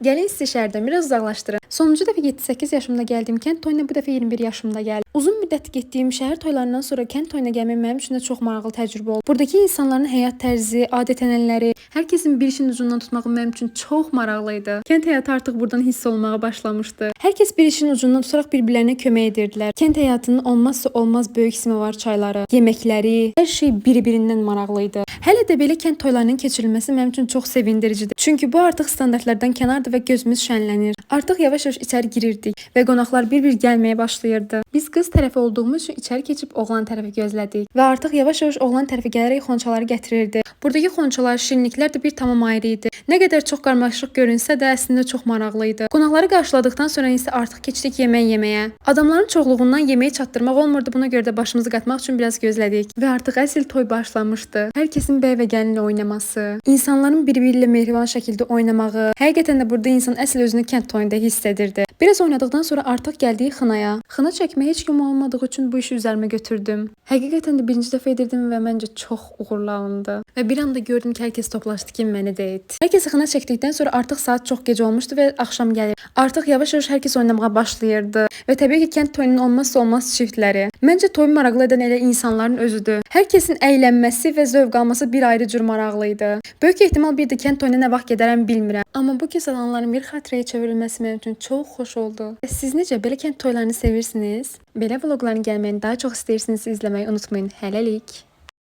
Gəlin sizi şəhərdən biraz uzaqlaşdırım. Sonuncu dəfə 7-8 yaşımda gəldiyim kənd toyuna bu dəfə 21 yaşımda gəldim. Uzun müddət getdiyim şəhər toylarından sonra kənd toyuna gəlmək mənim üçün də çox maraqlı təcrübə oldu. Buradakı insanların həyat tərzi, adət-ənənələri, hər kəsin bir işin ucundan tutmağı mənim üçün çox maraqlı idi. Kənd həyatı artıq buradan hiss olunmağa başlamışdı. Hər kəs bir işin ucundan tutaraq bir-birlərinə kömək edirdilər. Kənd həyatının olmazsa olmaz böyük qismi var çayları, yeməkləri, hər şey bir-birindən maraqlı idi. Hələ də belə kənd toylarının keçirilməsi mənim üçün çox sevindiricidir. Çünki bu artıq standartlardan kənardır və gözümüz şənlənir. Artıq yavaş-yavaş içəri girirdik və qonaqlar bir-bir gəlməyə başlayırdı. Biz qız tərəfi olduğumuz üçün içəri keçib oğlan tərəfi gözlədik və artıq yavaş-yavaş oğlan tərəfi gələrək xonçaları gətirirdi. Buradakı xonçalar, şirinliklər də bir tamam ayrı idi. Nə qədər çox qarmaşıq görünsə də əslində çox maraqlı idi. Qonaqları qarşıladıqdan sonra isə artıq keçdik yemək yeməyə. Adamların çoxluğundan yeməyi çatdırmaq olmurdu. Buna görə də başımızı qatmaq üçün biraz gözlədik və artıq əsl toy başlamışdı. Hər kəsin bəy və gəlinlə oynaması, insanların bir-biri ilə mehriban şəkildə oynamağı, həqiqətən də burada insan əsl özünü kənd toyunda hiss edirdi. Biraz oynadıqdan sonra artıq gəldik xınaya. Xına çəkməyə heç kim olmadığı üçün bu işi üzərimə götürdüm. Həqiqətən də birinci dəfə edirdim və məncə çox uğurlu alındı. Və bir anda gördüm ki, hər kəs toplaşdı ki, məni də et. Hər kəsi xına çəkdikdən sonra artıq saat çox gec olmuşdu və axşam gəlir. Artıq yavaş-yavaş hər kəs oynamağa başlayırdı və təbii ki, kənd toyunun olmazsa olmaz çiftləri. Məncə toyu maraqlı edən elə insanların özüdür. Hər kəsin əylənməsi və zövq alması bir ayrı cür maraqlı idi. Böyük ehtimal bir də kənd toyuna nə vaxt gedərəm bilmirəm. Amma bu keçənlərin bir xatirəyə çevrilməsi mənim üçün çox xoş oldu. Siz necə belə kənd toylarını sevirsiniz? Belə vloqların gəlməyini daha çox istəyirsinizsə izləməyi unutmayın. Hələlik.